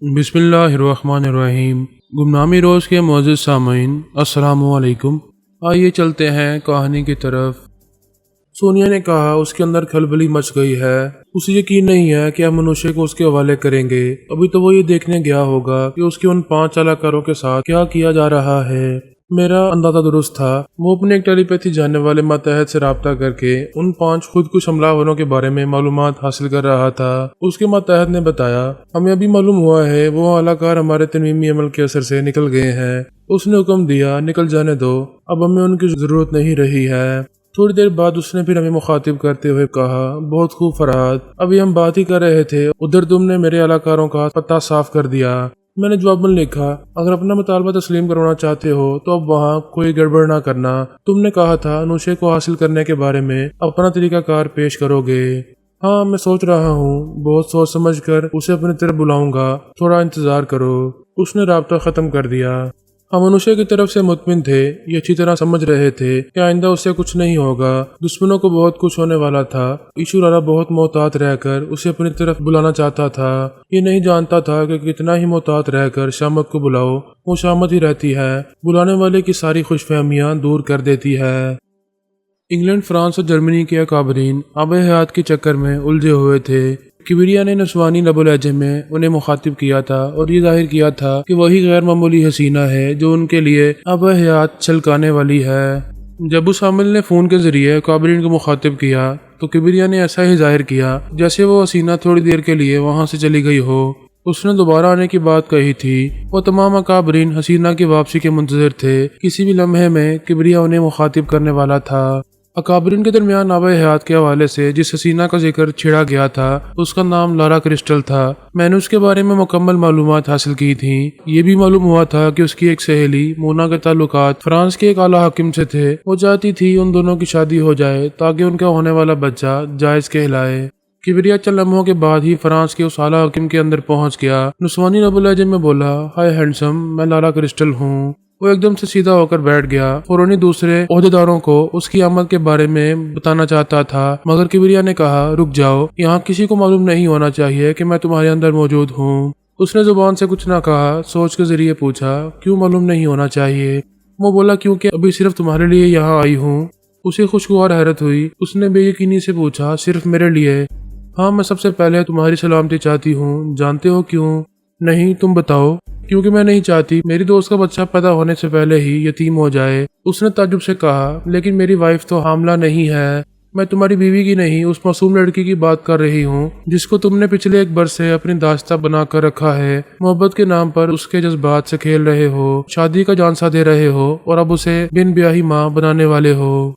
بسم اللہ الرحمن الرحیم۔ گمنامی روز کے معزز سامعین السلام علیکم۔ آئیے چلتے ہیں کہانی کی طرف۔ سونیا نے کہا اس کے اندر کھلبلی مچ گئی ہے۔ اسے یقین نہیں ہے کہ ہم منوشے کو اس کے حوالے کریں گے۔ ابھی تو وہ یہ دیکھنے گیا ہوگا کہ اس کے ان 5 چالاکاروں کے ساتھ کیا کیا جا رہا ہے۔ میرا اندازہ درست تھا۔ وہ اپنے ایک ٹیلی پیتھی جاننے والے ماتحت سے رابطہ کر کے ان 5 خود کش حملہ آوروں کے بارے میں معلومات حاصل کر رہا تھا۔ اس کے ماتحت نے بتایا، ہمیں ابھی معلوم ہوا ہے وہ اعلی کار ہمارے تنظیمی عمل کے اثر سے نکل گئے ہیں۔ اس نے حکم دیا، نکل جانے دو، اب ہمیں ان کی ضرورت نہیں رہی ہے۔ تھوڑی دیر بعد اس نے پھر ہمیں مخاطب کرتے ہوئے کہا، بہت خوب فرحات، ابھی ہم بات ہی کر رہے تھے، ادھر تم نے میرے اعلی کاروں کا پتہ صاف کر دیا۔ میں نے جواباً لکھا، اگر اپنا مطالبہ تسلیم کروانا چاہتے ہو تو اب وہاں کوئی گڑبڑ نہ کرنا۔ تم نے کہا تھا نوشے کو حاصل کرنے کے بارے میں اپنا طریقہ کار پیش کرو گے۔ ہاں، میں سوچ رہا ہوں، بہت سوچ سمجھ کر اسے اپنی طرف بلاؤں گا، تھوڑا انتظار کرو۔ اس نے رابطہ ختم کر دیا۔ ہم انوشے کی طرف سے مطمئن تھے، یہ اچھی طرح سمجھ رہے تھے کہ آئندہ اس سے کچھ نہیں ہوگا۔ دشمنوں کو بہت کچھ ہونے والا تھا۔ ایشورارا بہت محتاط رہ کر اسے اپنی طرف بلانا چاہتا تھا۔ یہ نہیں جانتا تھا کہ کتنا ہی محتاط رہ کر شامت کو بلاؤ، وہ شامت ہی رہتی ہے، بلانے والے کی ساری خوش فہمیاں دور کر دیتی ہے۔ انگلینڈ، فرانس اور جرمنی کے اکابرین آب حیات کے چکر میں الجھے ہوئے تھے۔ کبریا نے نسوانی لب و لہجے میں انہیں مخاطب کیا تھا اور یہ ظاہر کیا تھا کہ وہی غیر معمولی حسینہ ہے جو ان کے لیے آب حیات چھلکانے والی ہے۔ جب اس حامل نے فون کے ذریعے اکابرین کو مخاطب کیا تو کبریا نے ایسا ہی ظاہر کیا جیسے وہ حسینہ تھوڑی دیر کے لیے وہاں سے چلی گئی ہو۔ اس نے دوبارہ آنے کی بات کہی تھی۔ وہ تمام اکابرین حسینہ کی واپسی کے منتظر تھے۔ کسی بھی لمحے میں کبریا انہیں مخاطب کرنے والا تھا۔ اکابرین کے درمیان آب حیات کے حوالے سے جس حسینہ کا ذکر چھڑا گیا تھا اس کا نام لارا کرسٹل تھا۔ میں نے اس کے بارے میں مکمل معلومات حاصل کی تھیں۔ یہ بھی معلوم ہوا تھا کہ اس کی ایک سہیلی مونا کے تعلقات فرانس کے ایک اعلیٰ حاکم سے تھے۔ وہ چاہتی تھی ان دونوں کی شادی ہو جائے تاکہ ان کا ہونے والا بچہ جائز کہلائے۔ کبریا چند لمحوں کے بعد ہی فرانس کے اس اعلیٰ حاکم کے اندر پہنچ گیا۔ نسوانی لب و لہجے میں بولا، ہائے ہینڈسم، میں لارا کرسٹل ہوں۔ وہ ایک دم سے سیدھا ہو کر بیٹھ گیا۔ فوراً دوسرے عہدیداروں کو اس کی آمد کے بارے میں بتانا چاہتا تھا، مگر کبریا نے کہا، رک جاؤ، یہاں کسی کو معلوم نہیں ہونا چاہیے کہ میں تمہارے اندر موجود ہوں۔ اس نے زبان سے کچھ نہ کہا، سوچ کے ذریعے پوچھا، کیوں معلوم نہیں ہونا چاہیے؟ وہ بولا، کیونکہ ابھی صرف تمہارے لیے یہاں آئی ہوں۔ اسے خوشگوار حیرت ہوئی۔ اس نے بے یقینی سے پوچھا، صرف میرے لیے؟ ہاں، میں سب سے پہلے تمہاری سلامتی چاہتی ہوں۔ جانتے ہو کیوں؟ نہیں، تم بتاؤ۔ کیونکہ میں نہیں چاہتی میری دوست کا بچہ پیدا ہونے سے پہلے ہی یتیم ہو جائے۔ اس نے تعجب سے کہا، لیکن میری وائف تو حاملہ نہیں ہے۔ میں تمہاری بیوی کی نہیں، اس معصوم لڑکی کی بات کر رہی ہوں جس کو تم نے پچھلے 1 برس سے اپنی داشتہ بنا کر رکھا ہے۔ محبت کے نام پر اس کے جذبات سے کھیل رہے ہو، شادی کا جھانسا دے رہے ہو اور اب اسے بن بیاہی ماں بنانے والے ہو۔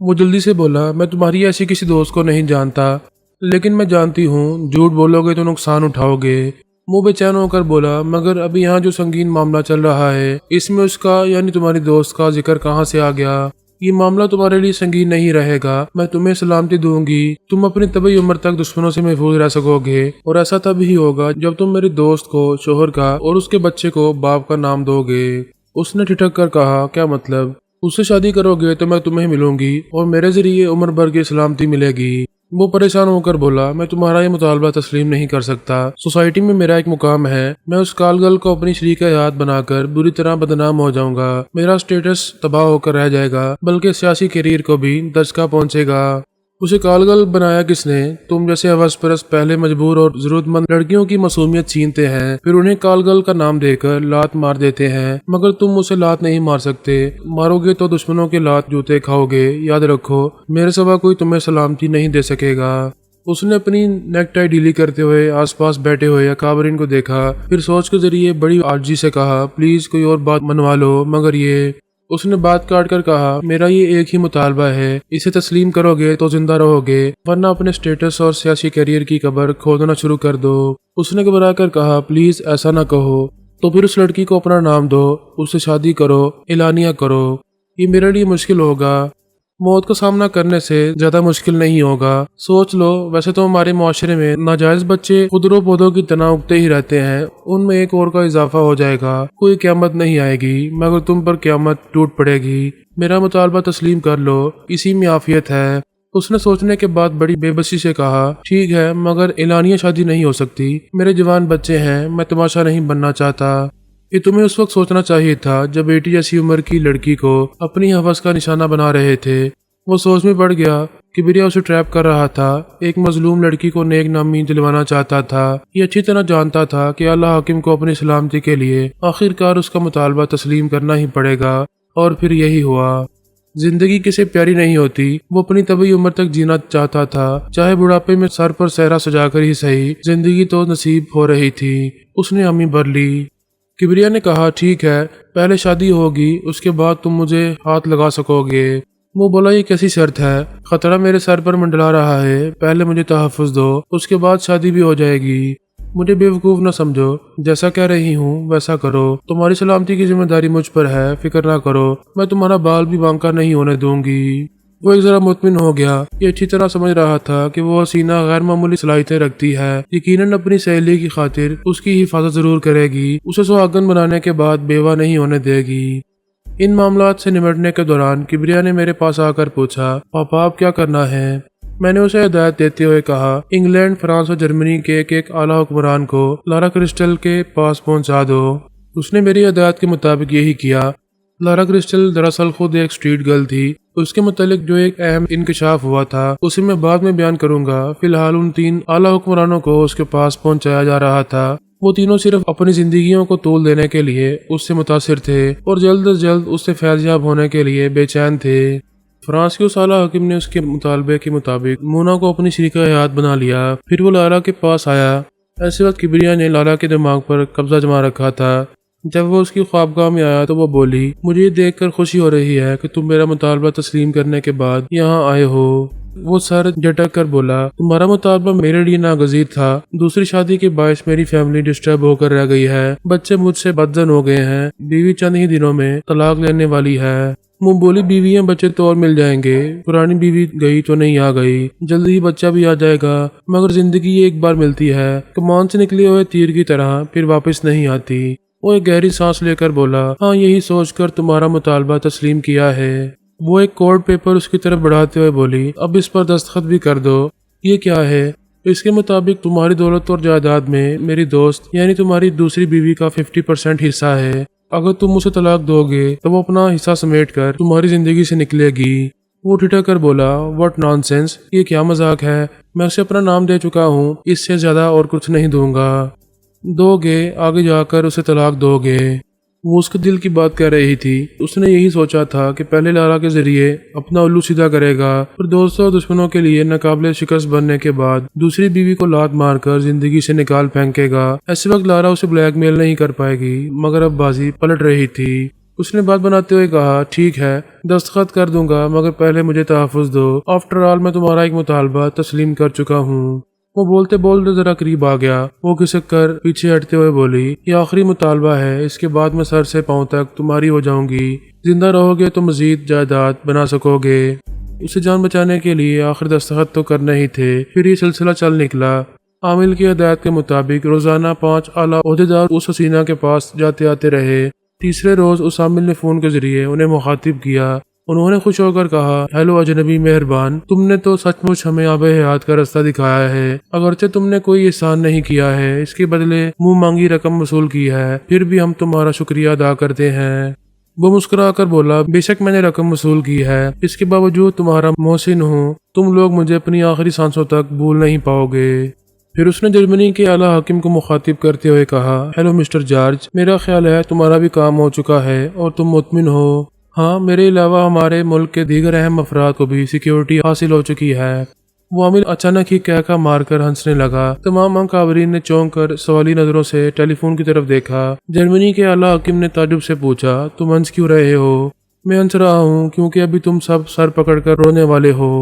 وہ جلدی سے بولا، میں تمہاری ایسی کسی دوست کو نہیں جانتا، لیکن میں جانتی ہوں جھوٹ بولو گے تو نقصان اٹھاؤ گے۔ وہ بے چین ہو کر بولا، مگر ابھی یہاں جو سنگین معاملہ چل رہا ہے اس میں اس کا یعنی تمہاری دوست کا ذکر کہاں سے آ گیا؟ یہ معاملہ تمہارے لیے سنگین نہیں رہے گا۔ میں تمہیں سلامتی دوں گی، تم اپنی طبی عمر تک دشمنوں سے محفوظ رہ سکو گے، اور ایسا تب ہی ہوگا جب تم میری دوست کو شوہر کا اور اس کے بچے کو باپ کا نام دو گے۔ اس نے ٹھٹک کر کہا، کیا مطلب؟ اس سے شادی کرو گے تو میں تمہیں ملوں گی اور میرے ذریعے عمر بھر کی سلامتی ملے گی۔ وہ پریشان ہو کر بولا، میں تمہارا یہ مطالبہ تسلیم نہیں کر سکتا۔ سوسائٹی میں میرا ایک مقام ہے، میں اس کالگل کو اپنی شریک حیات بنا کر بری طرح بدنام ہو جاؤں گا۔ میرا سٹیٹس تباہ ہو کر رہ جائے گا، بلکہ سیاسی کیریئر کو بھی دھچکا پہنچے گا۔ اسے کالگل بنایا کس نے؟ تم جیسے ہوس پرست پہلے مجبور اور ضرورت مند لڑکیوں کی معصومیت چھینتے ہیں، پھر انہیں کالگل کا نام دے کر لات مار دیتے ہیں، مگر تم اسے لات نہیں مار سکتے۔ مارو گے تو دشمنوں کے لات جوتے کھاؤ گے۔ یاد رکھو، میرے سوا کوئی تمہیں سلامتی نہیں دے سکے گا۔ اس نے اپنی نیک ٹائی ڈھیلی کرتے ہوئے آس پاس بیٹھے ہوئے اکابرین کو دیکھا، پھر سوچ کے ذریعے بڑی عاجزی سے کہا، پلیز کوئی اور بات منوا لو، مگر یہ۔ اس نے بات کاٹ کر کہا، میرا یہ ایک ہی مطالبہ ہے، اسے تسلیم کرو گے تو زندہ رہو گے، ورنہ اپنے سٹیٹس اور سیاسی کیریئر کی قبر کھودنا شروع کر دو۔ اس نے گھبرا کر کہا، پلیز ایسا نہ کہو۔ تو پھر اس لڑکی کو اپنا نام دو، اس سے شادی کرو، اعلانیہ کرو۔ یہ میرے لیے مشکل ہوگا، موت کا سامنا کرنے سے زیادہ مشکل نہیں ہوگا۔ سوچ لو، ویسے تو ہمارے معاشرے میں ناجائز بچے خودرو پودوں کی طرح اگتے ہی رہتے ہیں، ان میں ایک اور کا اضافہ ہو جائے گا۔ کوئی قیامت نہیں آئے گی، مگر تم پر قیامت ٹوٹ پڑے گی۔ میرا مطالبہ تسلیم کر لو، اسی میں عافیت ہے۔ اس نے سوچنے کے بعد بڑی بے بسی سے کہا، ٹھیک ہے مگر اعلانیہ شادی نہیں ہو سکتی، میرے جوان بچے ہیں، میں تماشا نہیں بننا چاہتا۔ یہ تمہیں اس وقت سوچنا چاہیے تھا جب بیٹی جیسی عمر کی لڑکی کو اپنی ہوس کا نشانہ بنا رہے تھے۔ وہ سوچ میں پڑ گیا، کبریا اسے ٹریپ کر رہا تھا، ایک مظلوم لڑکی کو نیک نامی دلوانا چاہتا تھا۔ یہ اچھی طرح جانتا تھا کہ اعلیٰ حاکم کو اپنی سلامتی کے لیے آخر کار اس کا مطالبہ تسلیم کرنا ہی پڑے گا، اور پھر یہی ہوا۔ زندگی کسے پیاری نہیں ہوتی، وہ اپنی طبی عمر تک جینا چاہتا تھا، چاہے بڑھاپے میں سر پر صحرا سجا کر ہی صحیح، زندگی تو نصیب ہو رہی تھی۔ اس نے امی بھر لی۔ کبریا نے کہا، ٹھیک ہے، پہلے شادی ہوگی، اس کے بعد تم مجھے ہاتھ لگا سکو گے۔ وہ بولا، یہ کیسی شرط ہے؟ خطرہ میرے سر پر منڈلا رہا ہے، پہلے مجھے تحفظ دو، اس کے بعد شادی بھی ہو جائے گی۔ مجھے بیوقوف نہ سمجھو، جیسا کہہ رہی ہوں ویسا کرو، تمہاری سلامتی کی ذمہ داری مجھ پر ہے، فکر نہ کرو، میں تمہارا بال بھی بانکا نہیں ہونے دوں گی۔ وہ ایک ذرا مطمئن ہو گیا، یہ اچھی طرح سمجھ رہا تھا کہ وہ حسینہ غیر معمولی صلاحیتیں رکھتی ہے، یقیناً اپنی سہیلی کی خاطر اس کی حفاظت ضرور کرے گی، اسے سہاگن بنانے کے بعد بیوہ نہیں ہونے دے گی۔ ان معاملات سے نمٹنے کے دوران کبریا نے میرے پاس آ کر پوچھا، پاپا اب کیا کرنا ہے؟ میں نے اسے ہدایت دیتے ہوئے کہا، انگلینڈ، فرانس اور جرمنی کے ایک اعلیٰ حکمران کو لارا کرسٹل کے پاس پہنچا دو۔ اس نے میری ہدایت کے مطابق یہی کیا۔ لارا کرسٹل دراصل خود ایک اسٹریٹ گرل تھی۔ اس کے متعلق جو ایک اہم انکشاف ہوا تھا اسے میں بعد میں بیان کروں گا۔ فی الحال ان 3 اعلیٰ حکمرانوں کو اس کے پاس پہنچایا جا رہا تھا۔ وہ تینوں صرف اپنی زندگیوں کو طول دینے کے لیے اس سے متاثر تھے اور جلد از جلد اس سے فیض یاب ہونے کے لیے بے چین تھے۔ فرانس کے اس اعلیٰ حاکم نے اس کے مطالبے کے مطابق مونا کو اپنی شریکہ حیات بنا لیا۔ پھر وہ لارا کے پاس آیا۔ ایسے وقت کبریا نے لارا کے دماغ پر قبضہ جما رکھا تھا۔ جب وہ اس کی خوابگاہ میں آیا تو وہ بولی، مجھے یہ دیکھ کر خوشی ہو رہی ہے کہ تم میرا مطالبہ تسلیم کرنے کے بعد یہاں آئے ہو۔ وہ سر جھٹک کر بولا، تمہارا مطالبہ میرے لیے ناگزیر تھا، دوسری شادی کے باعث میری فیملی ڈسٹرب ہو کر رہ گئی ہے، بچے مجھ سے بدزن ہو گئے ہیں، بیوی چند ہی دنوں میں طلاق لینے والی ہے۔ وہ بولی، بیویاں بچے تو اور مل جائیں گے، پرانی بیوی گئی تو نہیں آ گئی، جلدی ہی بچہ بھی آ جائے گا، مگر زندگی ایک بار ملتی ہے، کمان سے نکلے ہوئے تیر کی طرح پھر واپس نہیں آتی۔ وہ ایک گہری سانس لے کر بولا، ہاں یہی سوچ کر تمہارا مطالبہ تسلیم کیا ہے۔ وہ ایک کورڈ پیپر اس کی طرف بڑھاتے ہوئے بولی، اب اس پر دستخط بھی کر دو۔ یہ کیا ہے؟ اس کے مطابق تمہاری دولت اور جائیداد میں میری دوست یعنی تمہاری دوسری بیوی کا 50% حصہ ہے۔ اگر تم اسے طلاق دو گے تو وہ اپنا حصہ سمیٹ کر تمہاری زندگی سے نکلے گی۔ وہ ٹھٹک کر بولا، واٹ نان سینس، یہ کیا مذاق ہے؟ میں اسے اپنا نام دے چکا ہوں، اس سے زیادہ اور کچھ نہیں دوں گا۔ دو گے، آگے جا کر اسے طلاق دو گے۔ وہ اس کے دل کی بات کہہ رہی تھی۔ اس نے یہی سوچا تھا کہ پہلے لارا کے ذریعے اپنا الو سیدھا کرے گا، پھر دوستوں اور دشمنوں کے لیے ناقابل شکست بننے کے بعد دوسری بیوی کو لات مار کر زندگی سے نکال پھینکے گا۔ ایسے وقت لارا اسے بلیک میل نہیں کر پائے گی، مگر اب بازی پلٹ رہی تھی۔ اس نے بات بناتے ہوئے کہا، ٹھیک ہے، دستخط کر دوں گا، مگر پہلے مجھے تحفظ دو۔ آفٹر آل میں تمہارا ایک مطالبہ تسلیم کر چکا ہوں۔ وہ بولتے بولتے ذرا قریب آ گیا۔ وہ کھسک کر پیچھے ہٹتے ہوئے بولی، یہ آخری مطالبہ ہے، اس کے بعد میں سر سے پاؤں تک تمہاری ہو جاؤں گی۔ زندہ رہو گے تو مزید جائیداد بنا سکو گے۔ اسے جان بچانے کے لیے آخر دستخط تو کرنے ہی تھے۔ پھر یہ سلسلہ چل نکلا۔ عامل کی ہدایت کے مطابق روزانہ 5 اعلیٰ عہدیدار اس حسینہ کے پاس جاتے آتے رہے۔ تیسرے روز اس عامل نے فون کے ذریعے انہیں مخاطب کیا۔ انہوں نے خوش ہو کر کہا، ہیلو اجنبی مہربان، تم نے تو سچ مچ ہمیں آب حیات کا رستہ دکھایا ہے۔ اگرچہ تم نے کوئی احسان نہیں کیا ہے، اس کے بدلے منہ مانگی رقم وصول کی ہے، پھر بھی ہم تمہارا شکریہ ادا کرتے ہیں۔ وہ مسکرا کر بولا، بے شک میں نے رقم وصول کی ہے، اس کے باوجود تمہارا محسن ہوں، تم لوگ مجھے اپنی آخری سانسوں تک بھول نہیں پاؤ گے۔ پھر اس نے جرمنی کے اعلیٰ حاکم کو مخاطب کرتے ہوئے کہا، ہیلو مسٹر جارج، میرا خیال ہے تمہارا بھی کام ہو چکا ہے اور تم مطمئن ہو۔ ہاں، میرے علاوہ ہمارے ملک کے دیگر اہم افراد کو بھی سیکیورٹی حاصل ہو چکی ہے۔ وہ عامل اچانک ہی کہکا مار کر ہنسنے لگا۔ تمام انکاورین نے چونک کر سوالی نظروں سے ٹیلی فون کی طرف دیکھا۔ جرمنی کے اعلیٰ حاکم نے تعجب سے پوچھا، تم ہنس کیوں رہے ہو؟ میں ہنس رہا ہوں کیونکہ ابھی تم سب سر پکڑ کر رونے والے ہو۔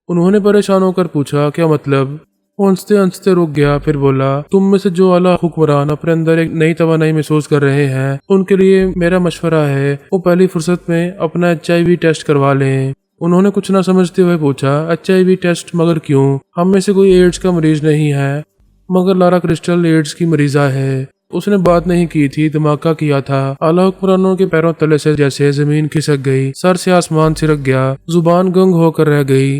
انہوں نے پریشان ہو کر پوچھا، کیا مطلب؟ وہ ہنستے ہنستے رک گیا، پھر بولا، تم میں سے جو اعلیٰ حکمران اپنے اندر ایک نئی توانائی محسوس کر رہے ہیں، ان کے لیے میرا مشورہ ہے وہ پہلی فرصت میں اپنا HIV ٹیسٹ کروا لیں۔ انہوں نے کچھ نہ سمجھتے ہوئے پوچھا، HIV ٹیسٹ مگر کیوں؟ ہم میں سے کوئی ایڈز کا مریض نہیں ہے، مگر لارا کرسٹل ایڈز کی مریضہ ہے۔ اس نے بات نہیں کی تھی، دھماکہ کیا تھا۔ اعلیٰ حکمرانوں کے پیروں تلے سے جیسے زمین کھسک گئی، سر سے آسمان سرک گیا، زبان گنگ ہو کر رہ گئی۔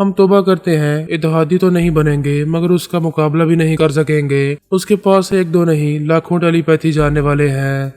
ہم توبہ کرتے ہیں، اتحادی تو نہیں بنیں گے مگر اس کا مقابلہ بھی نہیں کر سکیں گے۔ اس کے پاس ایک دو نہیں لاکھوں ٹیلی پیتھی جاننے والے ہیں۔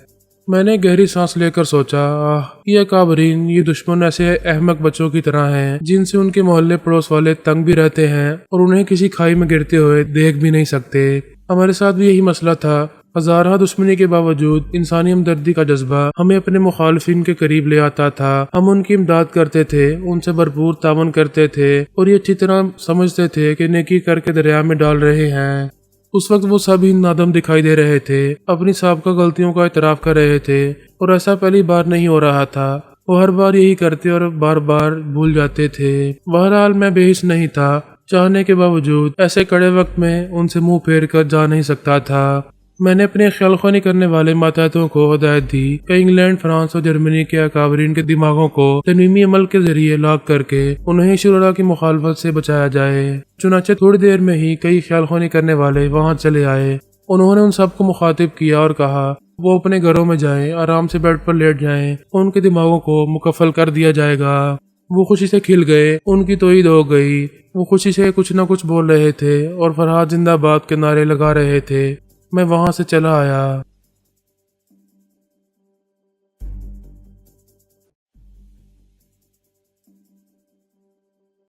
میں نے گہری سانس لے کر سوچا، یہ اکابرین، یہ دشمن ایسے احمق بچوں کی طرح ہیں جن سے ان کے محلے پڑوس والے تنگ بھی رہتے ہیں اور انہیں کسی کھائی میں گرتے ہوئے دیکھ بھی نہیں سکتے۔ ہمارے ساتھ بھی یہی مسئلہ تھا۔ ہزارہ دشمنی کے باوجود انسانی ہمدردی کا جذبہ ہمیں اپنے مخالفین کے قریب لے آتا تھا۔ ہم ان کی امداد کرتے تھے، ان سے بھرپور تعاون کرتے تھے اور یہ اچھی طرح سمجھتے تھے کہ نیکی کر کے دریا میں ڈال رہے ہیں۔ اس وقت وہ سب ہی نادم دکھائی دے رہے تھے، اپنی سابقہ غلطیوں کا اعتراف کر رہے تھے، اور ایسا پہلی بار نہیں ہو رہا تھا۔ وہ ہر بار یہی کرتے اور بار بار بھول جاتے تھے۔ بہرحال میں بے حس نہیں تھا، چاہنے کے باوجود ایسے کڑے وقت میں ان سے منہ پھیر کر جا نہیں سکتا تھا۔ میں نے اپنے خیال خوانی کرنے والے ماتحتوں کو ہدایت دی کہ انگلینڈ، فرانس اور جرمنی کے اکابرین کے دماغوں کو تنظیمی عمل کے ذریعے لاک کر کے انہیں شرراء کی مخالفت سے بچایا جائے۔ چنانچہ تھوڑی دیر میں ہی کئی خیال خوانی کرنے والے وہاں چلے آئے۔ انہوں نے ان سب کو مخاطب کیا اور کہا وہ اپنے گھروں میں جائیں، آرام سے بیڈ پر لیٹ جائیں، ان کے دماغوں کو مکفل کر دیا جائے گا۔ وہ خوشی سے کھل گئے، ان کی توحید ہو گئی۔ وہ خوشی سے کچھ نہ کچھ بول رہے تھے اور فرحات زندہ باد کے نعرے لگا رہے تھے۔ میں وہاں سے چلا آیا۔